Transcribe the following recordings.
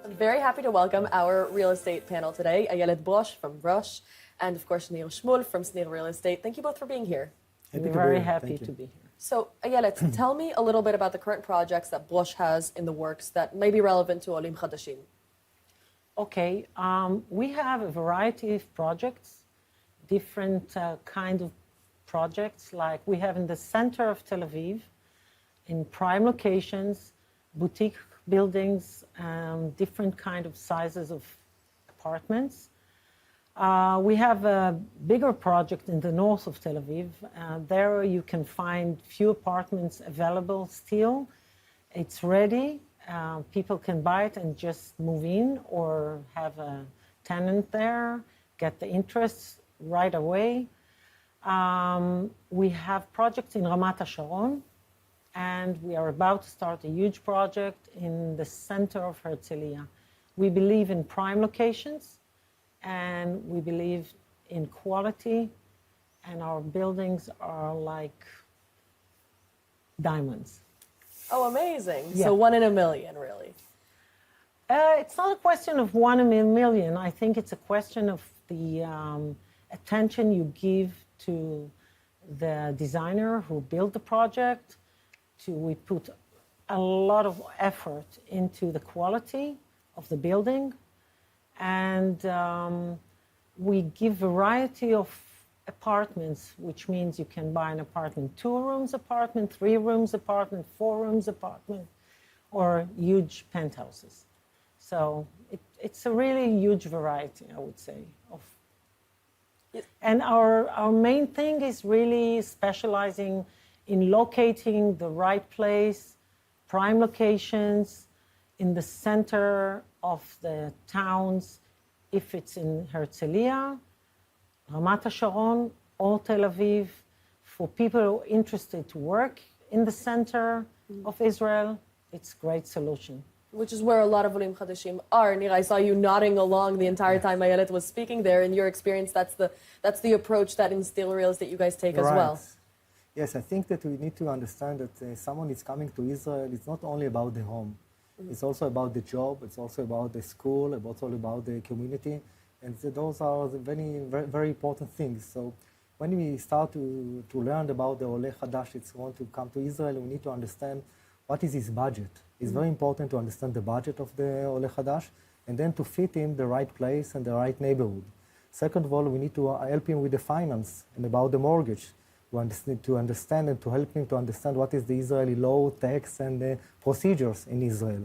I'm very happy to welcome our real estate panel today, Ayelet Brosh from Brosh, and of course Nir Shmoul from SNIR Real Estate. Thank you both for being here. We're very happy to be here. So, Ayelet, tell me a little bit about the current projects that Brosh has in the works that may be relevant to olim chadashim. Okay, we have a variety of projects, different kind of projects, like we have in the center of Tel Aviv, in prime locations, boutique buildings, different kind of sizes of apartments. We have a bigger project in the north of Tel Aviv. There you can find few apartments available still. It's ready. People can buy it and just move in or have a tenant there, get the interest right away. We have projects in Ramat HaSharon, and we are about to start a huge project in the center of Herzliya. We believe in prime locations, and we believe in quality, and our buildings are like diamonds. Oh, amazing. Yeah. So 1 in a million, really. It's not a question of 1 in a million. I think it's a question of the attention you give to the designer who built the project. We put a lot of effort into the quality of the building, and we give variety of apartments, which means you can buy an apartment, 2 rooms apartment, 3 rooms apartment, 4 rooms apartment, or huge penthouses. So it's a really huge variety, I would say. And our main thing is really specializing in locating the right place, prime locations, in the center of the towns, if it's in Herzliya, Ramat HaSharon, or Tel Aviv, for people who are interested to work in the center of Israel, it's a great solution. Which is where a lot of olim chadashim are. Nir, I saw you nodding along the entire time Ayelet was speaking there. In your experience, that's the approach that in SNIR Real Estate you guys take as well. Yes, I think that we need to understand that someone is coming to Israel, it's not only about the home. It's also about the job, it's also about the school, it's also about the community. And those are the very, very important things. So when we start to learn about the Ole Chadash that's want to come to Israel, we need to understand what is his budget. It's very important to understand the budget of the Ole Chadash and then to fit him the right place and the right neighborhood. Second of all, we need to help him with the finance and about the mortgage. To understand and to help him to understand what is the Israeli law, tax, and procedures in Israel.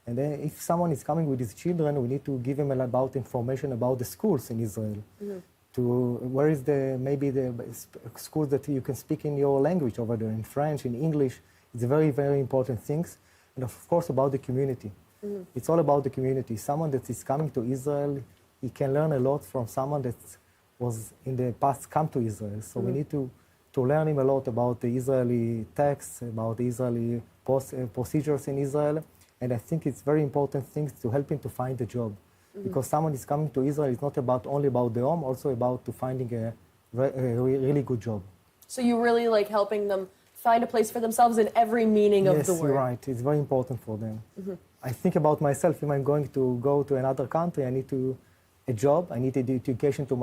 And then if someone is coming with his children, we need to give him about information about the schools in Israel. Where is maybe the schools that you can speak in your language over there, in French, in English. It's very, very important things. And of course about the community. It's all about the community. Someone that is coming to Israel, he can learn a lot from someone that was in the past come to Israel. So we need to learn him a lot about the Israeli tax, about the Israeli procedures in Israel. And I think it's very important things to help him to find a job. Because someone is coming to Israel, it's not only about the home, also about to finding a really good job. So you really like helping them find a place for themselves in every meaning of the word. Yes, you're right. It's very important for them. I think about myself, if I'm going to go to another country, I need a job, I need education to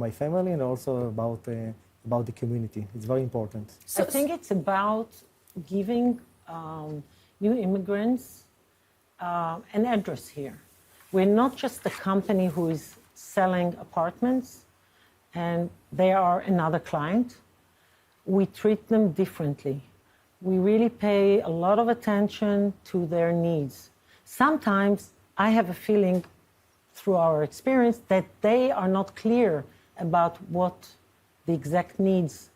my family, and also about the community. It's very important. So I think it's about giving new immigrants an address here. We're not just the company who is selling apartments and they are another client. We treat them differently. We really pay a lot of attention to their needs. Sometimes I have a feeling through our experience that they are not clear about what the exact needs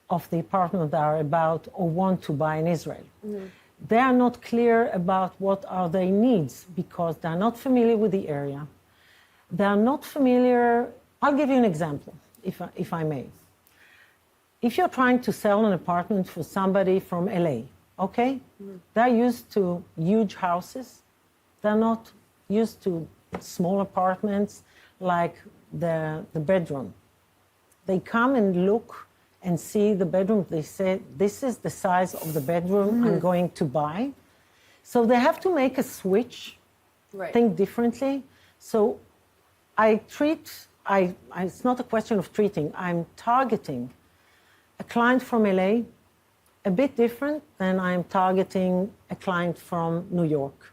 of the apartment are about or want to buy in Israel. They are not clear about what are their needs because they're not familiar with the area. They're not familiar. I'll give you an example, if I may. If you're trying to sell an apartment for somebody from LA, okay? They're used to huge houses. They're not used to small apartments like the bedroom. They come and look and see the bedroom. They say, this is the size of the bedroom I'm going to buy. So they have to make a switch Right. think differently. So it's not a question of treating, I'm targeting a client from LA a bit different than I'm targeting a client from New York.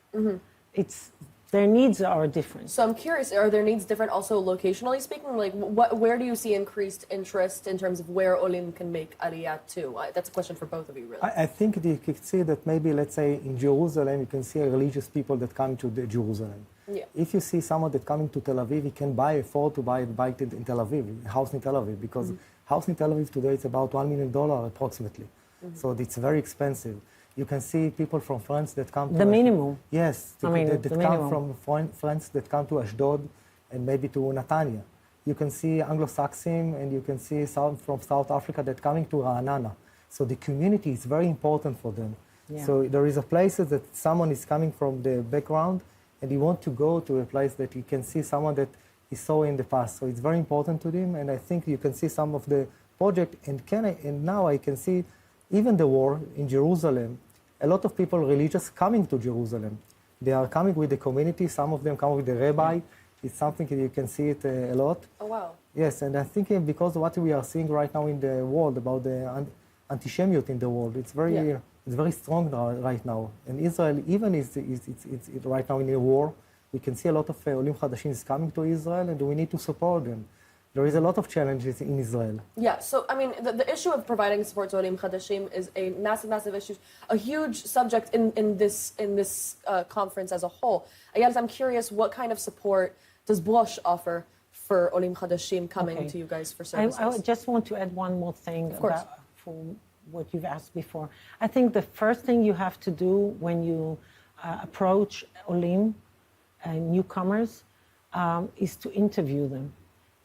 Their needs are different. So I'm curious, are their needs different also locationally speaking? Like, where do you see increased interest in terms of where olim can make Aliyah to? That's a question for both of you, really. I think you can see that maybe, let's say, in Jerusalem, you can see religious people that come to Jerusalem. Yeah. If you see someone that coming to Tel Aviv, he can afford to buy a bike in Tel Aviv, a house in Tel Aviv, because house in Tel Aviv today is about $1 million approximately. So it's very expensive. You can see people from France that come to The minimum. Yes, that come from France that come to Ashdod and maybe to Netanya. You can see Anglo-Saxon and you can see some from South Africa that coming to Ra'anana. So the community is very important for them. Yeah. So there is a place that someone is coming from the background and he want to go to a place that he can see someone that he saw in the past. So it's very important to them, and I think you can see some of the project. And now I can see even the war in Jerusalem, a lot of people religious coming to Jerusalem. They are coming with the community. Some of them come with the rabbi. It's something that you can see it a lot. Oh, wow. Yes, and I think because what we are seeing right now in the world about the antisemitism in the world, it's very strong right now. And Israel even is right now in a war. We can see a lot of olim chadashim is coming to Israel, and we need to support them. There is a lot of challenges in Israel. Yeah, so I mean, the issue of providing support to olim chadashim is a massive issue, a huge subject in this conference as a whole. Ayelet, I'm curious, what kind of support does Brosh offer for olim chadashim coming to you guys for services? I just want to add one more thing for what you've asked before. I think the first thing you have to do when you approach olim newcomers is to interview them,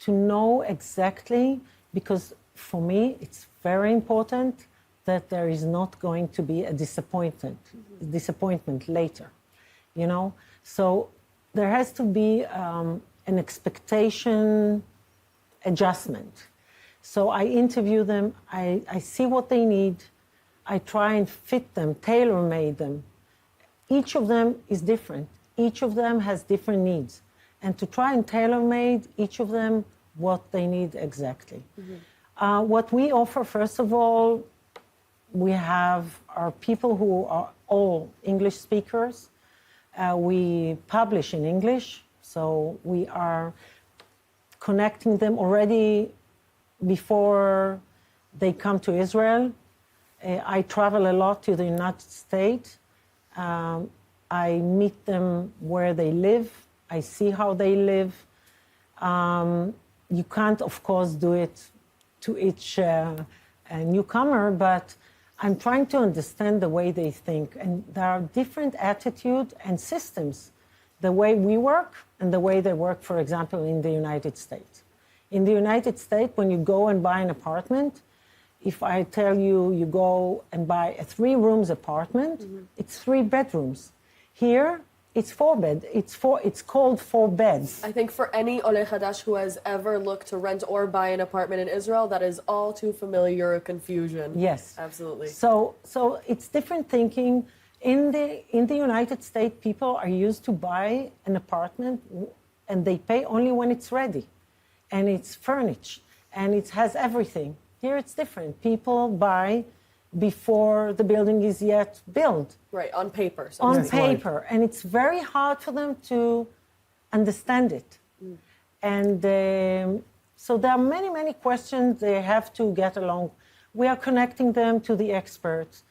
to know exactly, because for me it's very important that there is not going to be a disappointment later, you know. So there has to be an expectation adjustment. So I interview them, I see what they need, I try and fit them, tailor-made them. Each of them is different. Each of them has different needs. And to try and tailor-made each of them what they need exactly. What we offer, first of all, we have our people who are all English speakers. We publish in English, so we are connecting them already before they come to Israel. I travel a lot to the United States. I meet them where they live. I see how they live. You can't, of course, do it to each newcomer, but I'm trying to understand the way they think. And there are different attitudes and systems, the way we work and the way they work, for example, in the United States. In the United States, when you go and buy an apartment, if I tell you you go and buy a 3-room apartment, it's 3 bedrooms. Here, it's 4 bed. It's called 4 beds. I think for any Oleh Chadash who has ever looked to rent or buy an apartment in Israel, that is all too familiar a confusion. Yes. Absolutely. So it's different thinking. In the United States, people are used to buy an apartment and they pay only when it's ready. And it's furnished. And it has everything. Here it's different. People buy before the building is yet built. Right, on paper. So on paper. Right. And it's very hard for them to understand it. And so there are many questions they have to get along. We are connecting them to the experts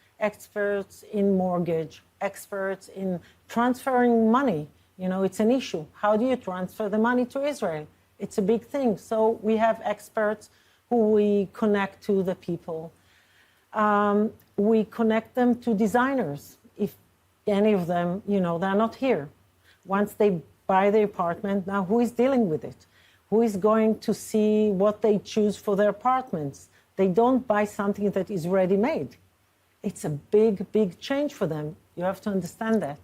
in mortgage, experts in transferring money. You know, it's an issue. How do you transfer the money to Israel? It's a big thing. So we have experts who we connect to the people. We connect them to designers. If any of them, you know, they're not here. Once they buy the apartment, now who is dealing with it? Who is going to see what they choose for their apartments? They don't buy something that is ready-made. It's a big change for them. You have to understand that.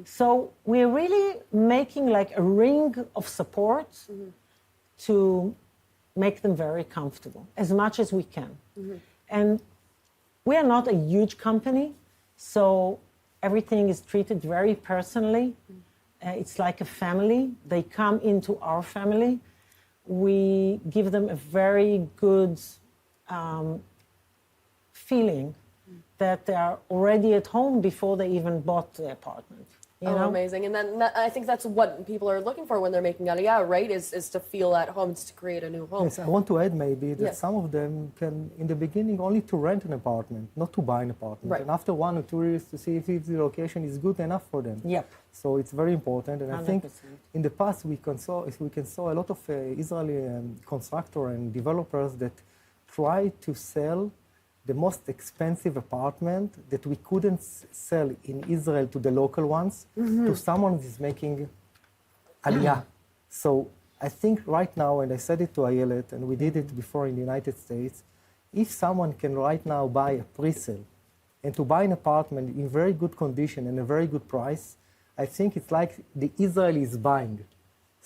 So we're really making like a ring of support to make them very comfortable, as much as we can. And we are not a huge company, so everything is treated very personally. It's like a family. They come into our family. We give them a very good feeling that they are already at home before they even bought the apartment. You know? Amazing. And then I think that's what people are looking for when they're making Aliyah, right? Is to feel at home, it's to create a new home. Yes, I want to add maybe that Yes. some of them can, in the beginning, only to rent an apartment, not to buy an apartment. Right. And after 1 or 2 years to see if the location is good enough for them. Yep. So it's very important. And I think 100%. in the past we saw a lot of Israeli constructors and developers that try to sell the most expensive apartment that we couldn't sell in Israel to the local ones, to someone who is making Aliyah. So I think right now, and I said it to Ayelet, and we did it before in the United States, if someone can right now buy a pre-sale and to buy an apartment in very good condition and a very good price, I think it's like the Israeli is buying.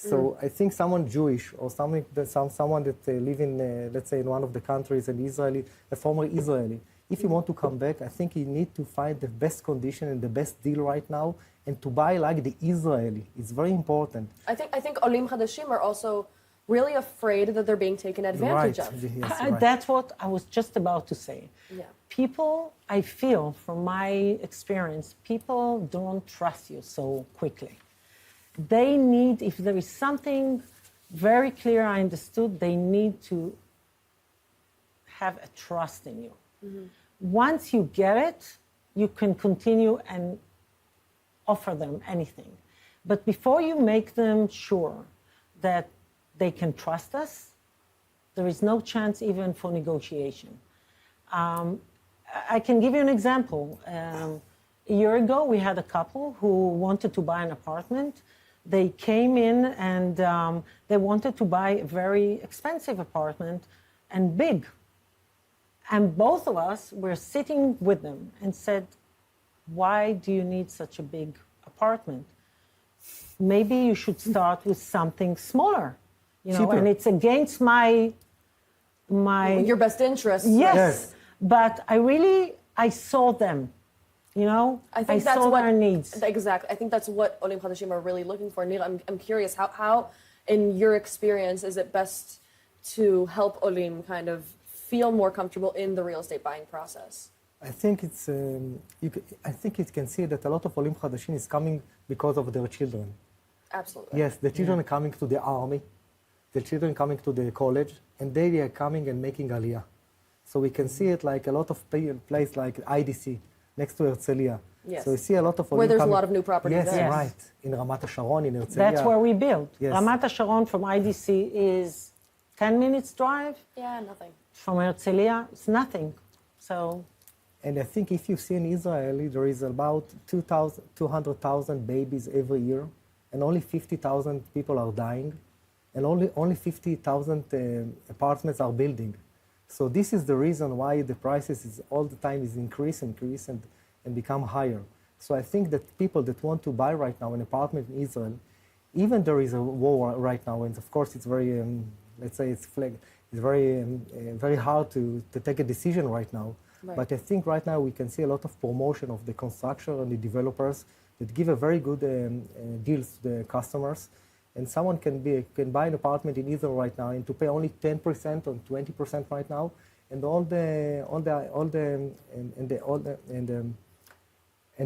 So I think someone Jewish or someone that live in, let's say, in one of the countries, an Israeli, a former Israeli, if you want to come back, I think you need to find the best condition and the best deal right now, and to buy like the Israeli. It's very important. I think olim chadashim are also really afraid that they're being taken advantage of. Yes, right. That's what I was just about to say. Yeah. People, I feel from my experience, people don't trust you so quickly. They need, if there is something very clear I understood, they need to have a trust in you. Once you get it, you can continue and offer them anything. But before you make them sure that they can trust us, there is no chance even for negotiation. I can give you an example. A year ago, we had a couple who wanted to buy an apartment. They came in and they wanted to buy a very expensive apartment and big. And both of us were sitting with them and said, why do you need such a big apartment? Maybe you should start with something smaller, you know, Cheaper. and it's against my Your best interest. yes. But I saw them, you know, I think that's saw what their needs. Exactly. I think that's what olim chadashim are really looking for. Nir, I'm curious how, in your experience, is it best to help olim kind of feel more comfortable in the real estate buying process? I think I think you can see that a lot of olim chadashim is coming because of their children. Absolutely. Yes, the children are coming to the army, the children coming to the college, and they are coming and making Aliyah. So we can see it like a lot of places like IDC, next to Herzliya. Yes. So we see a lot of Where there's a coming. lot of new properties Yes, there. Yes. right. In Ramat HaSharon, in Herzliya. That's where we build. Yes. Ramat HaSharon from IDC is 10 minutes drive. Yeah, nothing. From Herzliya, it's nothing. So And I think if you see in Israel, there is about 200,000 babies every year, and only 50,000 people are dying, and only 50,000 apartments are building. So this is the reason why the prices is all the time is increase and become higher. So I think that people that want to buy right now an apartment in Israel, even there is a war right now, and of course it's very, let's say it's very hard to take a decision right now. Right. But I think right now we can see a lot of promotion of the construction and the developers that give a very good deals to the customers. And someone can buy an apartment in Israel right now and to pay only 10% or 20% right now, and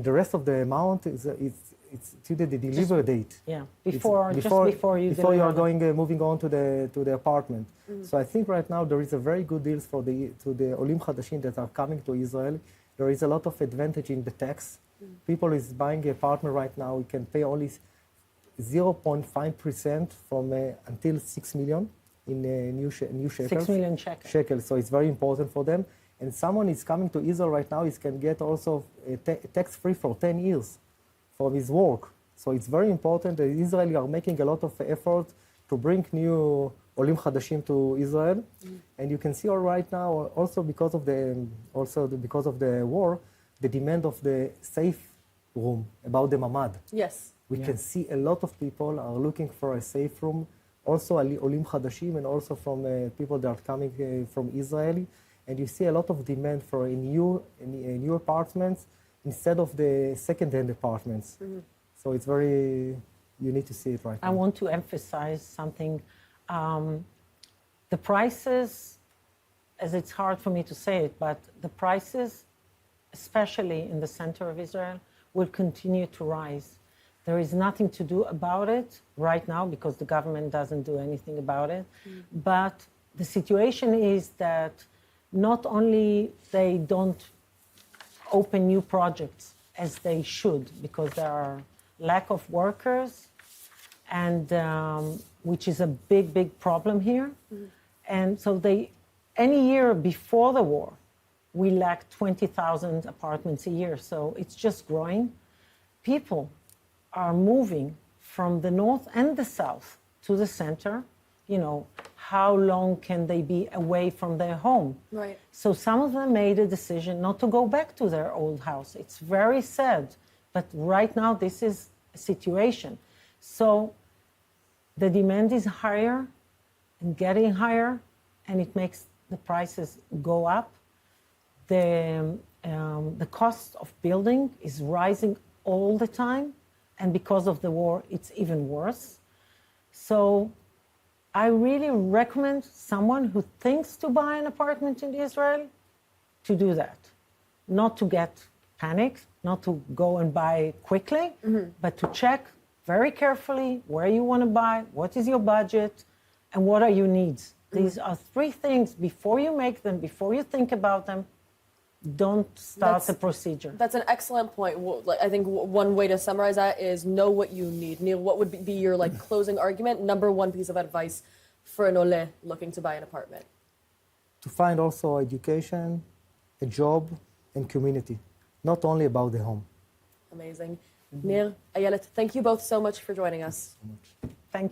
the rest of the amount is it's to the delivery date. yeah, It's before you are deliver. going moving on to the apartment. So I think right now there is a very good deals to the olim chadashim that are coming to Israel. There is a lot of advantage in the tax. People is buying an apartment right now. You can pay only 0.5% from until 6 million in new shekels. 6 million shekels. So it's very important for them. And someone is coming to Israel right now, he can get also tax-free for 10 years from his work. So it's very important that Israelis are making a lot of effort to bring new olim chadashim to Israel. And you can see all right now, also because of the war, the demand of the safe room, about the mamad. Yes. We can see a lot of people are looking for a safe room, also olim chadashim, and also from people that are coming from Israel. And you see a lot of demand for new apartments instead of the second-hand apartments. So it's very you need to see it right now. I want to emphasize something. The prices, as it's hard for me to say it, but the prices, especially in the center of Israel, will continue to rise. There is nothing to do about it right now because the government doesn't do anything about it. But the situation is that not only they don't open new projects as they should because there are lack of workers, and which is a big problem here. And so any year before the war, we lacked 20,000 apartments a year. So it's just growing. People are moving from the north and the south to the center. You know, how long can they be away from their home? Right. So some of them made a decision not to go back to their old house. It's very sad, but right now this is a situation. So the demand is higher and getting higher, and it makes the prices go up. The cost of building is rising all the time, and because of the war, it's even worse. So I really recommend someone who thinks to buy an apartment in Israel to do that. Not to get panicked, not to go and buy quickly, but to check very carefully where you want to buy, what is your budget, and what are your needs. These are three things before you make them, before you think about them. Don't start the procedure. That's an excellent point. I think one way to summarize that is know what you need. Neil, what would be your closing argument? Number one piece of advice for an ole looking to buy an apartment? To find also education, a job, and community. Not only about the home. Amazing. Nir, Ayelet, thank you both so much for joining us. Thank you so much.